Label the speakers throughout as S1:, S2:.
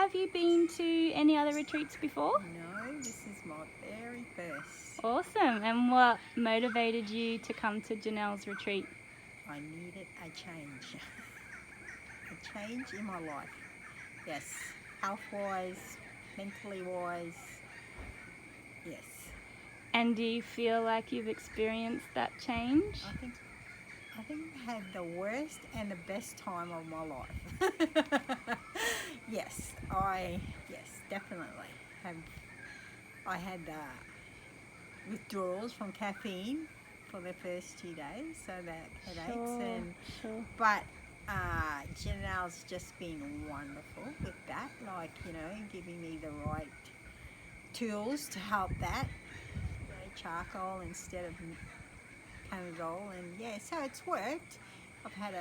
S1: have you been to any other retreats before?
S2: No, this is my very first.
S1: Awesome. And what motivated you to come to Janelle's retreat?
S2: I needed a change. A change in my life. Yes, health-wise, mentally-wise. Yes,
S1: And do you feel like you've experienced that change?
S2: I think I had the worst and the best time of my life. Yes, definitely have. I had withdrawals from caffeine for the first 2 days, so that headaches
S1: Sure.
S2: but Janelle's just been wonderful with that, like, giving me the right tools to help that, charcoal instead of Panadol, and so it's worked. I've had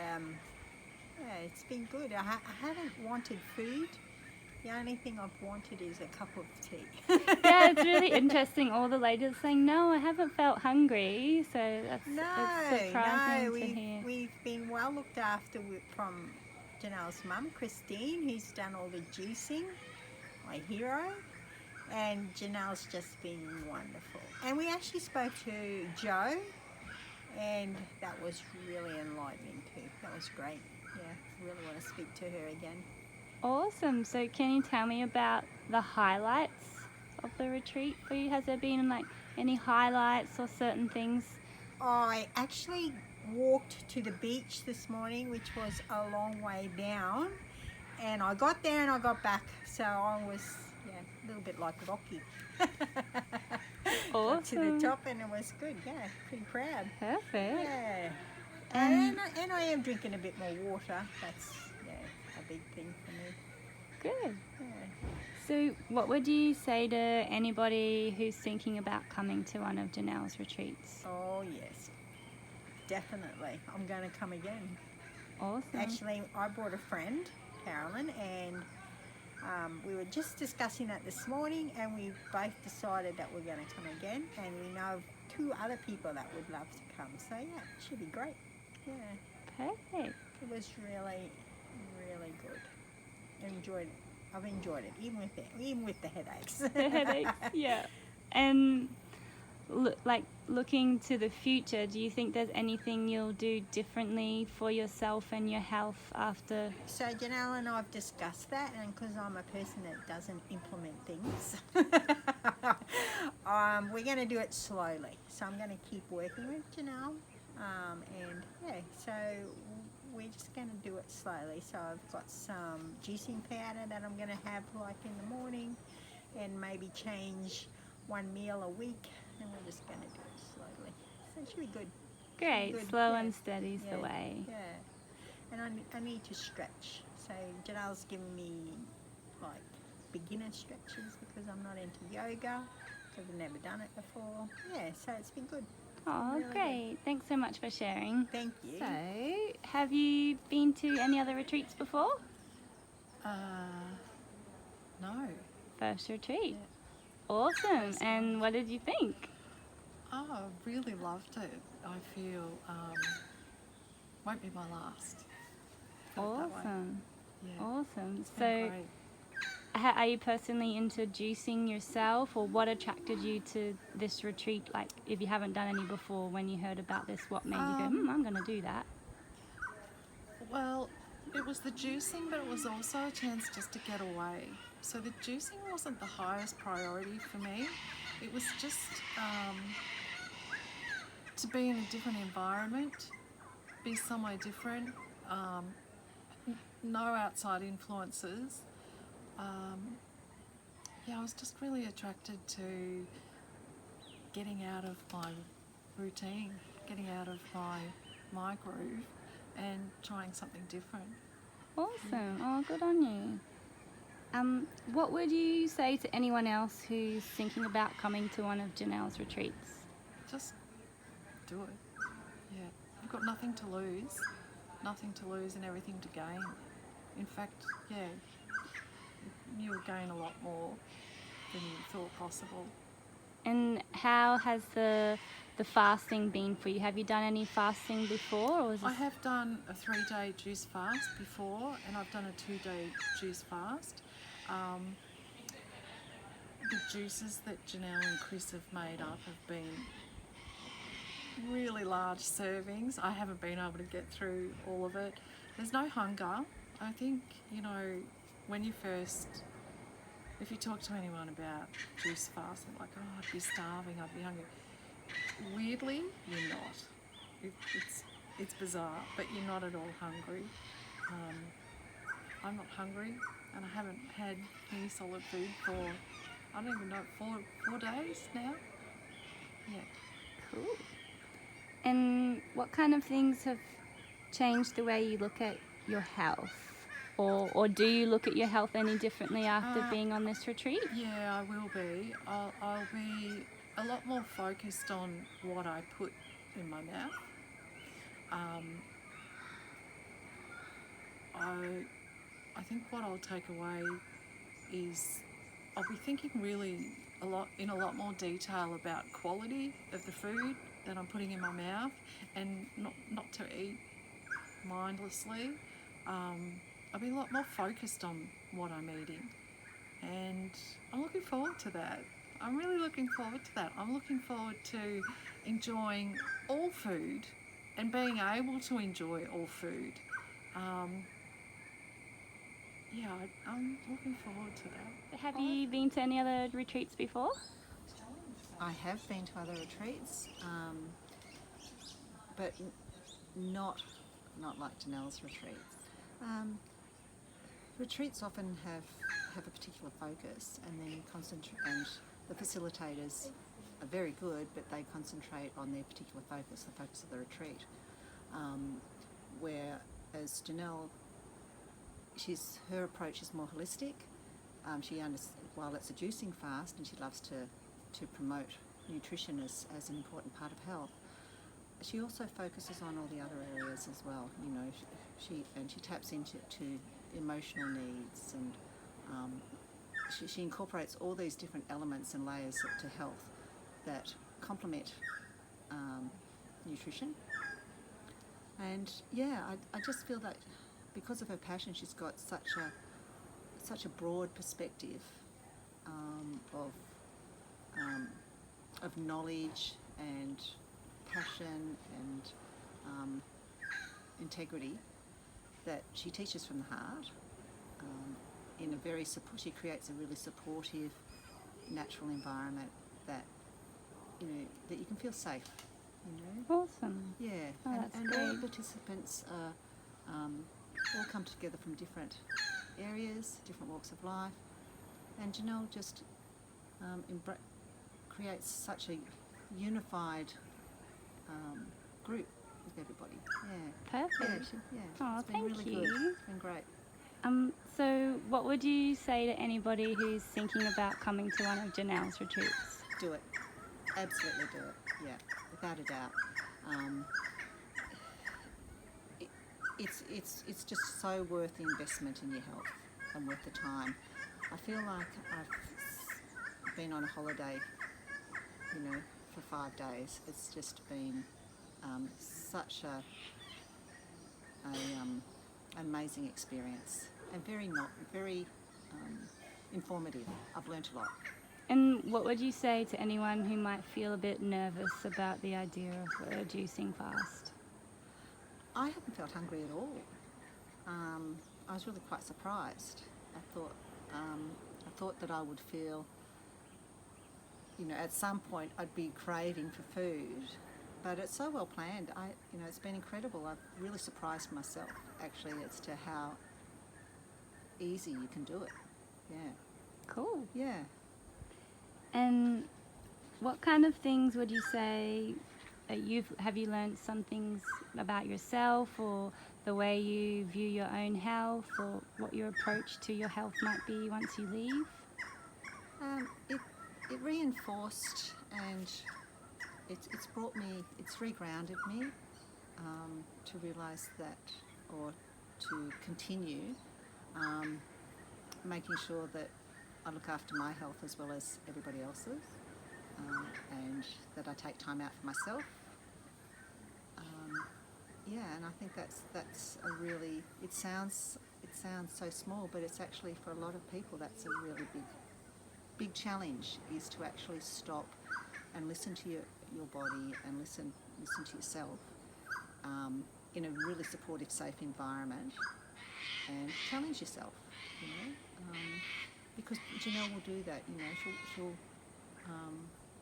S2: it's been good. I haven't wanted food. The only thing I've wanted is a cup of tea.
S1: Yeah, it's really interesting. All the ladies are saying, no, I haven't felt hungry. So it's surprising to hear.
S2: We've been well looked after from Janelle's mum, Christine, who's done all the juicing, my hero. And Janelle's just been wonderful. And we actually spoke to Jo, and that was really enlightening too. That was great. Yeah, really want to speak to her again.
S1: Awesome. So can you tell me about the highlights of the retreat for you? Has there been any highlights or certain things?
S2: I actually walked to the beach this morning, which was a long way down, and I got there and I got back, so I was a little bit like Rocky.
S1: Awesome.
S2: Got to the top and it was good. Yeah, pretty proud.
S1: Perfect.
S2: Yeah. And I am drinking a bit more water. That's a big thing for me.
S1: Good.
S2: Yeah.
S1: So what would you say to anybody who's thinking about coming to one of Janelle's retreats?
S2: Oh yes, definitely. I'm going to come again.
S1: Awesome.
S2: Actually, I brought a friend, Carolyn, and we were just discussing that this morning, and we both decided that we're going to come again, and we know of 2 other people that would love to come. So yeah, it should be great. Yeah.
S1: Perfect.
S2: It was really, really good. I've enjoyed it, even with the headaches.
S1: The headaches, yeah. And looking to the future, do you think there's anything you'll do differently for yourself and your health after?
S2: So Janelle and I have discussed that, and because I'm a person that doesn't implement things, we're going to do it slowly. So I'm going to keep working with Janelle, so we're just going to do it slowly. So I've got some juicing powder that I'm going to have like in the morning, and maybe change 1 meal a week, and we're just going to do it slowly. So it should be good.
S1: Great,
S2: good.
S1: Slow and steady's the way.
S2: Yeah, and I need to stretch. So Janelle's giving me like beginner stretches because I'm not into yoga, because I've never done it before. Yeah, so it's been good.
S1: Oh,
S2: Really
S1: great.
S2: good.
S1: Thanks so much for sharing.
S2: Thank you.
S1: So, have you been to any other retreats before?
S2: No.
S1: First retreat.
S2: Yeah.
S1: Awesome. And what did you think?
S3: Oh, I really loved it. I feel won't be my last. Put it that way.
S1: Awesome.
S3: Yeah.
S1: Awesome.
S3: It's been
S1: So,
S3: great.
S1: are you personally into juicing yourself, or what attracted you to this retreat? Like, if you haven't done any before, when you heard about this, what made you go, I'm going to do that?
S3: Well, it was the juicing, but it was also a chance just to get away. So the juicing wasn't the highest priority for me. It was just to be in a different environment, be somewhere different, no outside influences. I was just really attracted to getting out of my routine, getting out of my groove, and trying something different.
S1: Awesome. Oh, good on you. What would you say to anyone else who's thinking about coming to one of Janelle's retreats?
S3: Just do it. Yeah, you've got nothing to lose and everything to gain. In fact, you'll gain a lot more than you thought possible.
S1: And how has the fasting been for you? Have you done any fasting before, or was
S3: I
S1: this...
S3: have done a 3-day juice fast before, and I've done a 2-day juice fast. The juices that Janelle and Chris have made up have been really large servings. I haven't been able to get through all of it. There's no hunger. I think, when you first, if you talk to anyone about juice fasting, like, oh, I'd be starving, I'd be hungry. Weirdly, you're not. It's bizarre, but you're not at all hungry. I'm not hungry, and I haven't had any solid food for, I don't even know, four days now. Yeah.
S1: Cool. And what kind of things have changed the way you look at your health? Or do you look at your health any differently after being on this retreat?
S3: Yeah, I will be. I'll be a lot more focused on what I put in my mouth. I think what I'll take away is I'll be thinking really in a lot more detail about quality of the food that I'm putting in my mouth, and not to eat mindlessly. I'll be a lot more focused on what I'm eating, and I'm looking forward to that. I'm really looking forward to that. I'm looking forward to enjoying all food and being able to enjoy all food. I'm looking forward to that.
S1: Have you been to any other retreats before?
S2: I have been to other retreats, but not like Janelle's retreats. Retreats often have a particular focus, and then and the facilitators are very good, but they concentrate on their particular focus, the focus of the retreat. Whereas Janelle, her approach is more holistic. While it's a juicing fast, and she loves to promote nutrition as an important part of health, she also focuses on all the other areas as well. She taps into emotional needs, and she incorporates all these different elements and layers to health that complement nutrition. And I just feel that because of her passion, she's got such a broad perspective of knowledge and passion and integrity, that she teaches from the heart. She creates a really supportive, natural environment that you can feel safe.
S1: Awesome.
S2: Yeah,
S1: Oh,
S2: and
S1: that's
S2: all
S1: great.
S2: the participants all come together from different areas, different walks of life, and Janelle just creates such a unified group with everybody. Yeah.
S1: Perfect. Oh,
S2: It's been
S1: thank
S2: really
S1: you.
S2: good. It's been great.
S1: So what would you say to anybody who's thinking about coming to one of Janelle's retreats?
S2: Do it. Absolutely do it. Yeah, without a doubt. It's just so worth the investment in your health and worth the time. I feel like I've been on a holiday, for 5 days. It's just been such a amazing experience, and very informative. I've learnt a lot.
S1: And what would you say to anyone who might feel a bit nervous about the idea of a juicing fast?
S2: I haven't felt hungry at all. I was really quite surprised. I thought that I would feel, at some point I'd be craving for food, but it's so well planned. It's been incredible. I've really surprised myself, actually, as to how easy you can do it. Yeah.
S1: Cool.
S2: Yeah.
S1: And what kind of things would you say have you learned some things about yourself, or the way you view your own health, or what your approach to your health might be once you leave?
S2: It reinforced, and it's regrounded me to realise that, or to continue making sure that I look after my health as well as everybody else's, and that I take time out for myself. And I think that's a really, it sounds
S4: it sounds so small, but it's actually, for a lot of people, that's a really big challenge, is to actually stop and listen to your body and listen to yourself in a really supportive, safe environment, and challenge yourself, you know, because Janelle will do that. You know,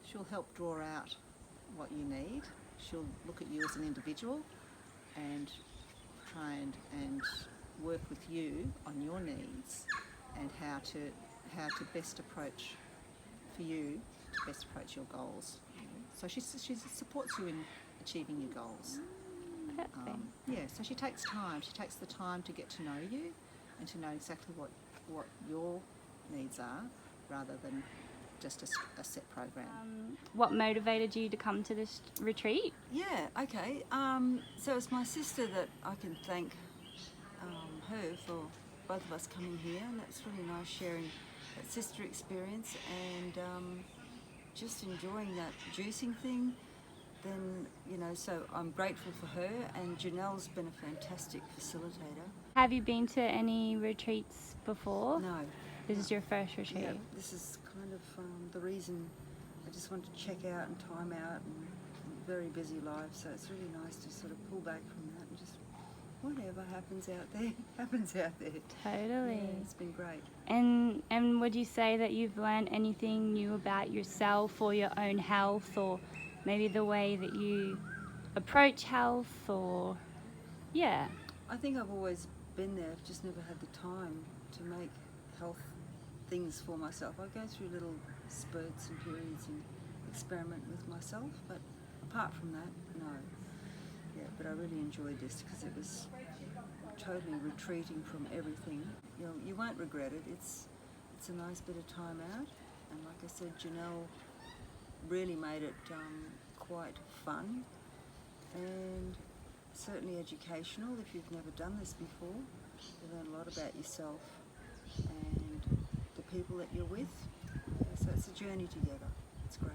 S4: she'll help draw out what you need. She'll look at you as an individual and try and work with you on your needs and how to best approach for you to best approach your goals. So she supports you in achieving your goals.
S1: Perfect.
S4: Yeah, so she takes time. She takes the time to get to know you and to know exactly what your needs are, rather than just a set program.
S1: What motivated you to come to this retreat?
S5: Yeah, okay. So it's my sister that I can thank her for both of us coming here, and that's really nice sharing that sister experience and just enjoying that juicing thing. Then, you know, so I'm grateful for her, and Janelle's been a fantastic facilitator.
S1: Have you been to any retreats before?
S5: No.
S1: This is your first retreat?
S5: Yeah, this is kind of the reason I just want to check out and time out, and very busy life, so it's really nice to sort of pull back from that and just whatever happens out there, happens out there.
S1: Totally.
S5: Yeah, it's been great.
S1: And would you say that you've learned anything new about yourself or your own health, or maybe the way that you approach health, or yeah?
S5: I think I've always been there, I've just never had the time to make health things for myself. I go through little spurts and periods and experiment with myself, but apart from that, no. Yeah, but I really enjoyed this because it was totally retreating from everything. You know, you won't regret it. It's a nice bit of time out, and like I said, Janelle really made it quite fun and certainly educational. If you've never done this before, you learn a lot about yourself and the people that you're with. So it's a journey together. It's great.